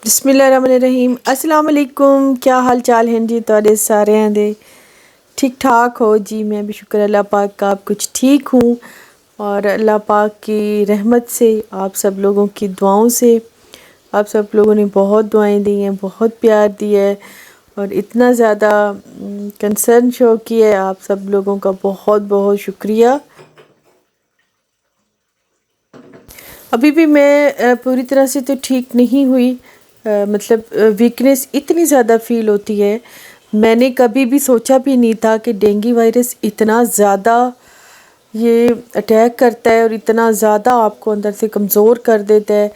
بسم اللہ الرحمن الرحیم۔ السلام علیکم، کیا حال چال ہیں جی تواڈے سارے دے؟ ٹھیک ٹھاک ہو جی؟ میں بھی شکر اللہ پاک کا آپ کچھ ٹھیک ہوں، اور اللہ پاک کی رحمت سے، آپ سب لوگوں کی دعاؤں سے، آپ سب لوگوں نے بہت دعائیں دی ہیں، بہت پیار دیا ہے، اور اتنا زیادہ کنسرن شو کی ہے، آپ سب لوگوں کا بہت بہت شکریہ۔ ابھی بھی میں پوری طرح سے تو ٹھیک نہیں ہوئی، مطلب ویکنیس اتنی زیادہ فیل ہوتی ہے۔ میں نے کبھی بھی سوچا بھی نہیں تھا کہ ڈینگی وائرس اتنا زیادہ یہ اٹیک کرتا ہے اور اتنا زیادہ آپ کو اندر سے کمزور کر دیتا ہے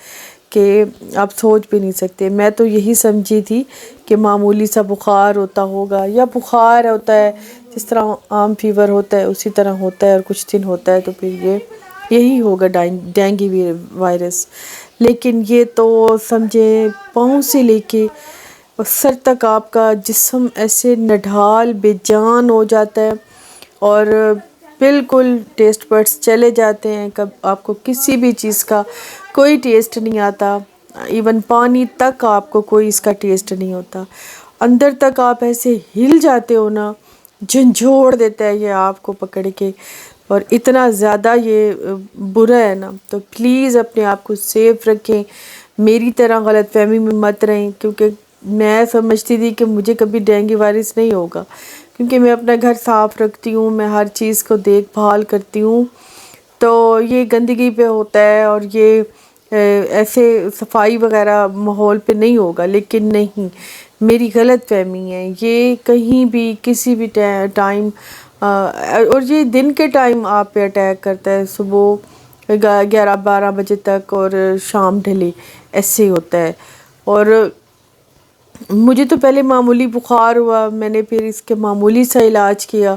کہ آپ سوچ بھی نہیں سکتے۔ میں تو یہی سمجھی تھی کہ معمولی سا بخار ہوتا ہوگا، یا بخار ہوتا ہے جس طرح عام فیور ہوتا ہے اسی طرح ہوتا ہے، اور کچھ دن ہوتا ہے تو پھر یہی ہوگا ڈینگی وائرس۔ لیکن یہ تو سمجھے پاؤں سے لے کے سر تک آپ کا جسم ایسے نڈھال بے جان ہو جاتا ہے، اور بالکل ٹیسٹ بڈس چلے جاتے ہیں، کب آپ کو کسی بھی چیز کا کوئی ٹیسٹ نہیں آتا، ایون پانی تک آپ کو کوئی اس کا ٹیسٹ نہیں ہوتا، اندر تک آپ ایسے ہل جاتے ہو نا، جھنجھوڑ دیتا ہے یہ آپ کو پکڑ کے، اور اتنا زیادہ یہ برا ہے نا۔ تو پلیز اپنے آپ کو سیف رکھیں، میری طرح غلط فہمی میں مت رہیں، کیونکہ میں سمجھتی تھی کہ مجھے کبھی ڈینگی وائرس نہیں ہوگا، کیونکہ میں اپنا گھر صاف رکھتی ہوں، میں ہر چیز کو دیکھ بھال کرتی ہوں، تو یہ گندگی پہ ہوتا ہے، اور یہ ایسے صفائی وغیرہ ماحول پہ نہیں ہوگا۔ لیکن نہیں، میری غلط فہمی ہے، یہ کہیں بھی کسی بھی ٹائم، اور یہ دن کے ٹائم آپ پہ اٹیک کرتا ہے، صبح 11-12 بجے تک اور شام ڈھلے ایسے ہی ہوتا ہے۔ اور مجھے تو پہلے معمولی بخار ہوا، میں نے پھر اس کے معمولی سا علاج کیا،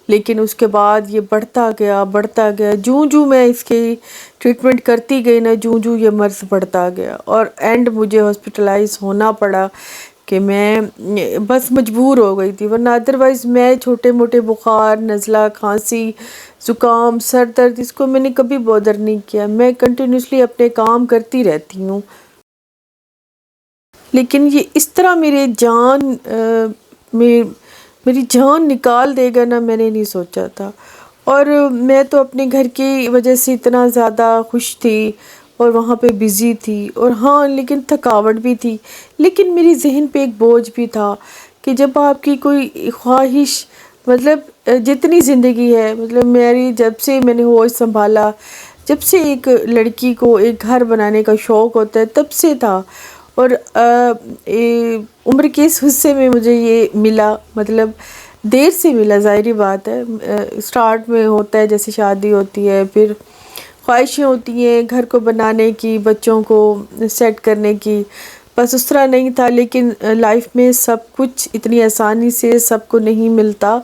لیکن اس کے بعد یہ بڑھتا گیا، جوں میں اس کی ٹریٹمنٹ کرتی گئی نا، جوں یہ مرض بڑھتا گیا، اور اینڈ مجھے ہاسپٹلائز ہونا پڑا کہ میں بس مجبور ہو گئی تھی، ورنہ ادروائز میں چھوٹے موٹے بخار، نزلہ، کھانسی، زکام، سر درد، اس کو میں نے کبھی بودر نہیں کیا، میں کنٹینیوسلی اپنے کام کرتی رہتی ہوں۔ لیکن یہ اس طرح میری جان نکال دے گا نا، میں نے نہیں سوچا تھا، اور میں تو اپنے گھر کی وجہ سے اتنا زیادہ خوش تھی، اور وہاں پہ بزی تھی، اور ہاں لیکن تھکاوٹ بھی تھی، لیکن میری ذہن پہ ایک بوجھ بھی تھا کہ جب آپ کی کوئی خواہش، مطلب جتنی زندگی ہے، مطلب میری جب سے میں نے ہوش سنبھالا، جب سے ایک لڑکی کو ایک گھر بنانے کا شوق ہوتا ہے تب سے تھا، اور عمر کے اس حصے میں مجھے یہ ملا، مطلب دیر سے ملا، ظاہری بات ہے، سٹارٹ میں ہوتا ہے جیسے شادی ہوتی ہے، پھر خواہشیں ہوتی ہیں گھر کو بنانے کی، بچوں کو سیٹ کرنے کی، بس اس طرح نہیں تھا۔ لیکن لائف میں سب کچھ اتنی آسانی سے سب کو نہیں ملتا،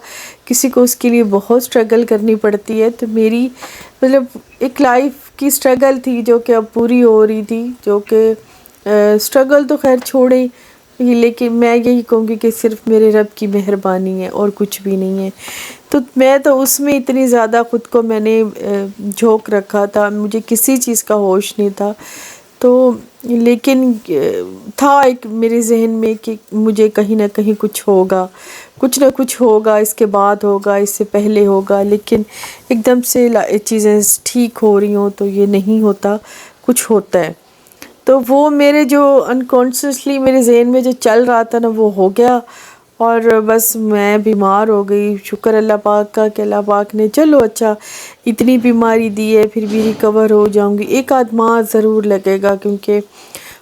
کسی کو اس کے لیے بہت اسٹرگل کرنی پڑتی ہے، تو میری مطلب ایک لائف کی اسٹرگل تھی جو کہ اب پوری ہو رہی تھی، جو کہ اسٹرگل تو خیر چھوڑیں، لیکن میں یہی کہوں گی کہ صرف میرے رب کی مہربانی ہے اور کچھ بھی نہیں ہے۔ تو میں تو اس میں اتنی زیادہ خود کو میں نے جھونک رکھا تھا، مجھے کسی چیز کا ہوش نہیں تھا، تو لیکن تھا ایک میرے ذہن میں کہ مجھے کہیں نہ کہیں کچھ نہ کچھ ہوگا، اس کے بعد ہوگا، اس سے پہلے ہوگا، لیکن ایک دم سے چیزیں ٹھیک ہو رہی ہوں تو یہ نہیں ہوتا، کچھ ہوتا ہے۔ تو وہ میرے جو انکانشیسلی میرے ذہن میں جو چل رہا تھا نا، وہ ہو گیا، اور بس میں بیمار ہو گئی۔ شکر اللہ پاک کا کہ اللہ پاک نے چلو اچھا اتنی بیماری دی ہے، پھر بھی ریکور ہو جاؤں گی، ایک آدھ ماہ ضرور لگے گا، کیونکہ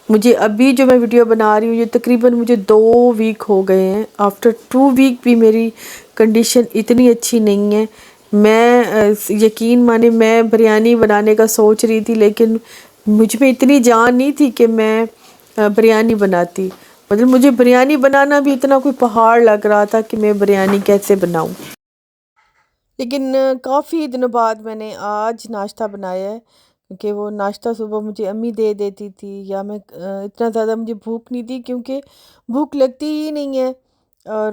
مجھے ابھی جو میں ویڈیو بنا رہی ہوں یہ تقریباً مجھے 2 ویک ہو گئے ہیں، آفٹر 2 ویک بھی میری کنڈیشن اتنی اچھی نہیں ہے۔ میں یقین مانے میں بریانی بنانے کا سوچ رہی تھی، لیکن مجھ میں اتنی جان نہیں تھی کہ میں بریانی بناتی، مطلب مجھے بریانی بنانا بھی اتنا کوئی پہاڑ لگ رہا تھا کہ میں بریانی کیسے بناؤں۔ لیکن کافی دنوں بعد میں نے آج ناشتہ بنایا ہے، کیونکہ وہ ناشتہ صبح مجھے امی دے دیتی تھی، یا میں اتنا زیادہ مجھے بھوک نہیں تھی، کیونکہ بھوک لگتی ہی نہیں ہے، اور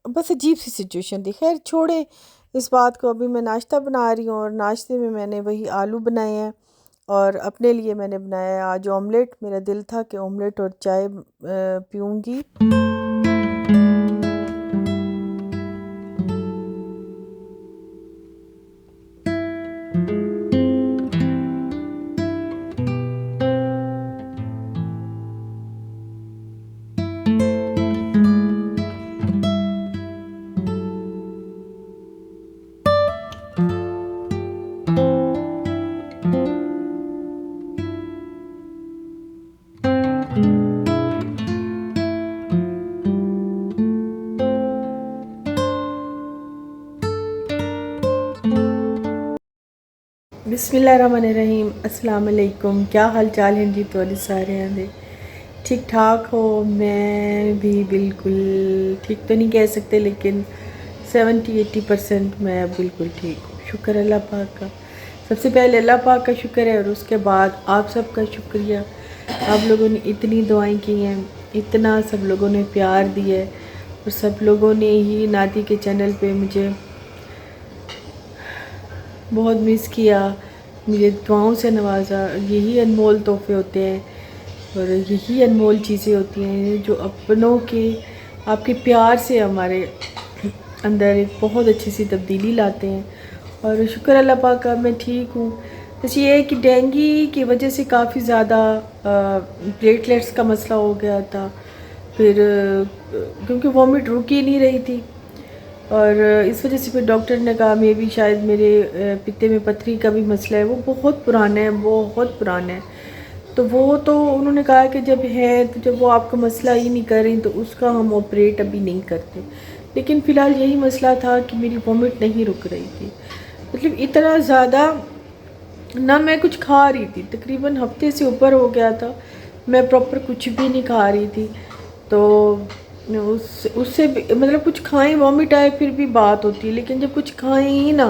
بس عجیب سی سچویشن تھی۔ خیر چھوڑیں اس بات کو، ابھی میں ناشتہ بنا رہی ہوں، اور ناشتے میں نے وہی آلو بنائے ہیں، اور اپنے لیے میں نے بنایا ہے آج آملیٹ. میرا دل تھا کہ آملیٹ اور چائے پیوں گی. بسم اللہ الرحمن الرحیم. السلام علیکم. کیا حال چال ہیں جی؟ تو سارے ہیں ٹھیک ٹھاک ہو؟ میں بھی بالکل ٹھیک تو نہیں کہہ سکتے لیکن 70-80% میں بالکل ٹھیک ہوں. شکر اللہ پاک کا. سب سے پہلے اللہ پاک کا شکر ہے اور اس کے بعد آپ سب کا شکریہ. آپ لوگوں نے اتنی دعائیں کی ہیں, اتنا سب لوگوں نے پیار دیا ہے اور سب لوگوں نے ہی نادی کے چینل پہ مجھے بہت مس کیا, مجھے دعاؤں سے نوازا. یہی انمول تحفے ہوتے ہیں اور یہی انمول چیزیں ہوتی ہیں جو اپنوں کے آپ کے پیار سے ہمارے اندر ایک بہت اچھی سی تبدیلی لاتے ہیں. اور شکر اللہ پاک کا میں ٹھیک ہوں. بس یہ ہے کہ ڈینگی کی وجہ سے کافی زیادہ پلیٹلیٹس کا مسئلہ ہو گیا تھا. پھر کیونکہ وامٹ رک ہی نہیں رہی تھی اور اس وجہ سے پھر ڈاکٹر نے کہا میں بھی شاید میرے پتے میں پتھری کا بھی مسئلہ ہے. وہ بہت پرانا ہے, بہت پرانا ہے. تو وہ تو انہوں نے کہا کہ جب ہے تو جب وہ آپ کا مسئلہ ہی نہیں کر رہی تو اس کا ہم آپریٹ ابھی نہیں کرتے. لیکن فی الحال یہی مسئلہ تھا کہ میری وامٹ نہیں رک رہی تھی. مطلب اتنا زیادہ نہ میں کچھ کھا رہی تھی, تقریباً ہفتے سے اوپر ہو گیا تھا میں پراپر کچھ بھی نہیں کھا رہی تھی. تو اس سے مطلب کچھ کھائیں وامٹ آئے پھر بھی بات ہوتی ہے, لیکن جب کچھ کھائیں ہی نہ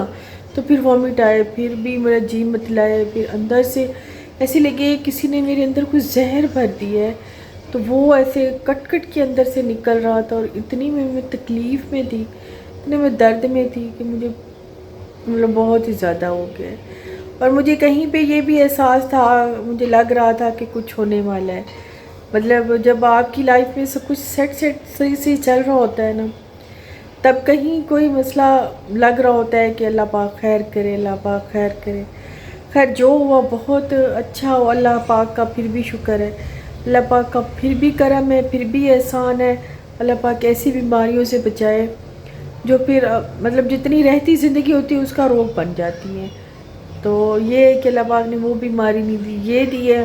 تو پھر وامٹ آئے پھر بھی میرا جی متلائے. پھر اندر سے ایسے لگے کسی نے میرے اندر کوئی زہر بھر دی ہے. تو وہ ایسے کٹ کٹ کے اندر سے نکل رہا تھا اور اتنی میں تکلیف میں تھی, اتنے میں درد میں تھی کہ مجھے مطلب بہت ہی زیادہ ہو گیا. اور مجھے کہیں پہ یہ بھی احساس تھا, مجھے لگ رہا تھا کہ کچھ ہونے والا ہے. مطلب جب آپ کی لائف میں سب کچھ سیٹ صحیح سے چل رہا ہوتا ہے نا, تب کہیں کوئی مسئلہ لگ رہا ہوتا ہے کہ اللہ پاک خیر کرے, اللہ پاک خیر کرے. خیر جو ہوا بہت اچھا ہوا, اللہ پاک کا پھر بھی شکر ہے, اللہ پاک کا پھر بھی کرم ہے, پھر بھی احسان ہے. اللہ پاک ایسی بیماریوں سے بچائے جو پھر مطلب جتنی رہتی زندگی ہوتی ہے اس کا روگ بن جاتی ہیں. تو یہ ہے کہ اللہ پاک نے وہ بیماری نہیں دی, یہ دی ہے.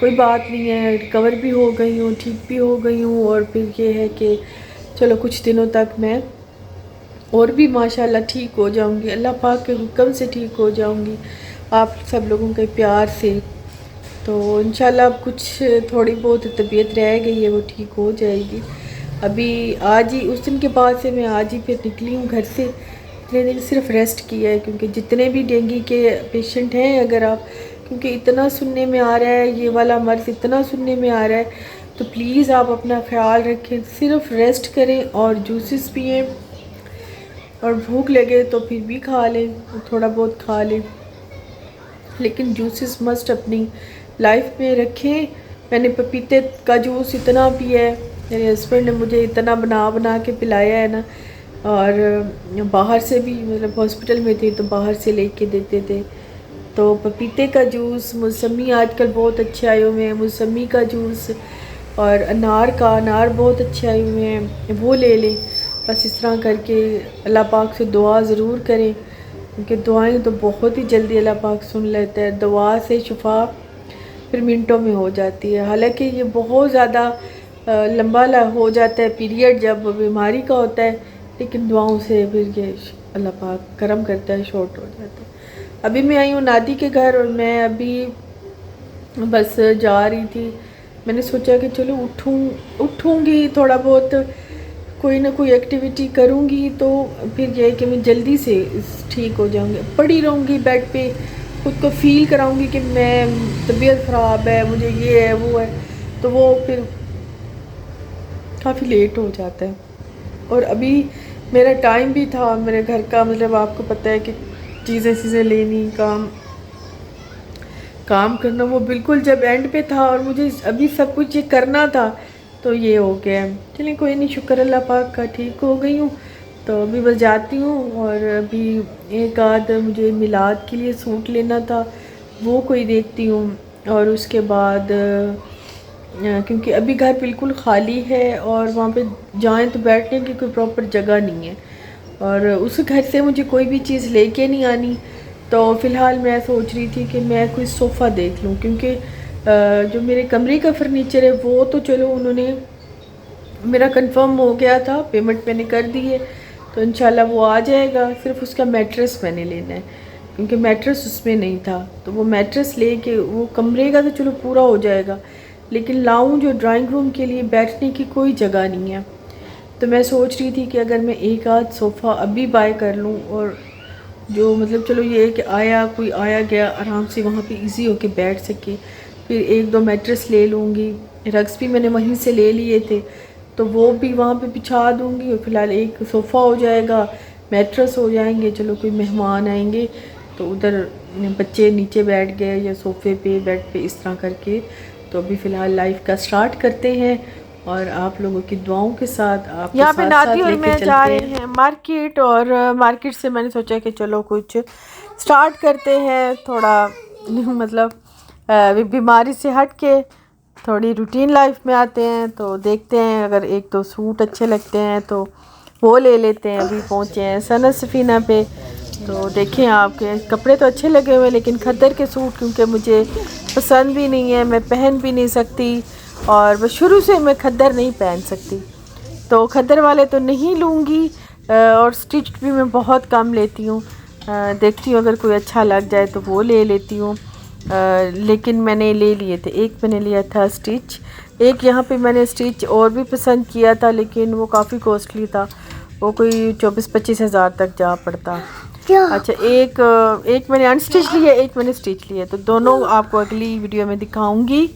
کوئی بات نہیں ہے, ریکور بھی ہو گئی ہوں, ٹھیک بھی ہو گئی ہوں. اور پھر یہ ہے کہ چلو کچھ دنوں تک میں اور بھی ماشاءاللہ ٹھیک ہو جاؤں گی, اللہ پاک کے حکم سے ٹھیک ہو جاؤں گی, آپ سب لوگوں کے پیار سے. تو انشاءاللہ اب کچھ تھوڑی بہت طبیعت رہ گئی ہے وہ ٹھیک ہو جائے گی. ابھی آج ہی اس دن کے بعد سے میں آج ہی پھر نکلی ہوں گھر سے. اتنے دن صرف ریسٹ کیا ہے کیونکہ جتنے بھی ڈینگی کے پیشنٹ ہیں اگر آپ, کیونکہ اتنا سننے میں آ رہا ہے, یہ والا مرض اتنا سننے میں آ رہا ہے, تو پلیز آپ اپنا خیال رکھیں, صرف ریسٹ کریں اور جوسز پئیں. اور بھوک لگے تو پھر بھی کھا لیں, تھوڑا بہت کھا لیں, لیکن جوسز مسٹ اپنی لائف میں رکھیں. میں نے پپیتے کا جوس اتنا پیا ہے, میرے ہسبینڈ نے مجھے اتنا بنا بنا کے پلایا ہے نا. اور باہر سے بھی مطلب ہاسپٹل میں تھی تو باہر سے لے کے دیتے تھے. تو پپیتے کا جوس, موسمی آج کل بہت اچھے آئے ہوئے ہیں, موسمی کا جوس, اور انار بہت اچھے آئے ہوئے ہیں, وہ لے لیں. بس اس طرح کر کے اللہ پاک سے دعا ضرور کریں کیونکہ دعائیں تو بہت ہی جلدی اللہ پاک سن لیتا ہے. دعا سے شفا پھر منٹوں میں ہو جاتی ہے. حالانکہ یہ بہت زیادہ لمبا ہو جاتا ہے پیریڈ جب بیماری کا ہوتا ہے, لیکن دعاؤں سے پھر یہ اللہ پاک کرم کرتا ہے, شارٹ ہو جاتا ہے. ابھی میں آئی ہوں نادی کے گھر اور میں ابھی بس جا رہی تھی. میں نے سوچا کہ چلو اٹھوں گی, تھوڑا بہت کوئی نہ کوئی ایکٹیویٹی کروں گی تو پھر یہ ہے کہ میں جلدی سے ٹھیک ہو جاؤں گی. پڑی رہوں گی بیڈ پہ, خود کو فیل کراؤں گی کہ میں طبیعت خراب ہے, مجھے یہ ہے وہ ہے, تو وہ پھر کافی لیٹ ہو جاتا ہے. اور ابھی میرا ٹائم بھی تھا میرے گھر کا, مطلب آپ کو پتہ ہے کہ چیزیں لینی, کام کام کرنا وہ بالکل جب اینڈ پہ تھا اور مجھے ابھی سب کچھ یہ کرنا تھا تو یہ ہو گیا. چلیں کوئی نہیں، شکر اللہ پاک کا، ٹھیک ہو گئی ہوں. تو ابھی بس جاتی ہوں، اور ابھی ایک آدھ مجھے میلاد کے لیے سوٹ لینا تھا، وہ کوئی دیکھتی ہوں. اور اس کے بعد کیونکہ ابھی گھر بالکل خالی ہے اور وہاں پہ جائیں تو بیٹھنے کی کوئی پراپر جگہ نہیں ہے، اور اس گھر سے مجھے کوئی بھی چیز لے کے نہیں آنی. تو فی الحال میں سوچ رہی تھی کہ میں کوئی صوفہ دیکھ لوں، کیونکہ جو میرے کمرے کا فرنیچر ہے وہ تو چلو انہوں نے میرا کنفرم ہو گیا تھا، پیمنٹ میں نے کر دی ہے، تو انشاءاللہ وہ آ جائے گا. صرف اس کا میٹرس میں نے لینا ہے، کیونکہ میٹرس اس میں نہیں تھا. تو وہ میٹرس لے کے وہ کمرے کا تو چلو پورا ہو جائے گا، لیکن لاؤں جو ڈرائنگ روم کے لیے بیٹھنے کی کوئی جگہ نہیں ہے. تو میں سوچ رہی تھی کہ اگر میں ایک آدھ صوفہ ابھی بائی کر لوں، اور جو مطلب چلو یہ ہے کہ کوئی آیا گیا آرام سے وہاں پہ ایزی ہو کے بیٹھ سکے. پھر ایک دو میٹرس لے لوں گی، رگس بھی میں نے وہیں سے لے لیے تھے تو وہ بھی وہاں پہ بچھا دوں گی. اور فی الحال ایک صوفہ ہو جائے گا، میٹرس ہو جائیں گے. چلو کوئی مہمان آئیں گے تو ادھر بچے نیچے بیٹھ گئے یا صوفے پہ بیڈ پہ، اس طرح کر کے. تو ابھی فی الحال لائف کا سٹارٹ کرتے ہیں، اور آپ لوگوں کی دعاؤں کے ساتھ آپ یہاں پہ نادی اور لے کے میں جا چلتے رہے ہیں مارکیٹ، اور مارکیٹ سے میں نے سوچا کہ چلو کچھ سٹارٹ کرتے ہیں، تھوڑا مطلب بیماری سے ہٹ کے تھوڑی روٹین لائف میں آتے ہیں. تو دیکھتے ہیں اگر ایک دو سوٹ اچھے لگتے ہیں تو وہ لے لیتے ہیں. ابھی پہنچے ہیں سنت سفینہ پہ، تو دیکھیں آپ کے کپڑے تو اچھے لگے ہوئے، لیکن کھدر کے سوٹ کیونکہ مجھے پسند بھی نہیں ہے، میں پہن بھی نہیں سکتی، اور بس شروع سے میں کھدر نہیں پہن سکتی، تو کھدر والے تو نہیں لوں گی. اور سٹچ بھی میں بہت کم لیتی ہوں، دیکھتی ہوں اگر کوئی اچھا لگ جائے تو وہ لے لیتی ہوں. لیکن میں نے لے لیے تھے، ایک میں نے لیا تھا سٹچ، ایک یہاں پہ میں نے سٹچ اور بھی پسند کیا تھا لیکن وہ کافی کوسٹلی تھا، وہ کوئی 24-25 ہزار تک جا پڑتا. اچھا ایک میں نے ان سٹچ لیا، ایک میں نے سٹچ لیا، تو دونوں آپ کو اگلی ویڈیو میں دکھاؤں گی.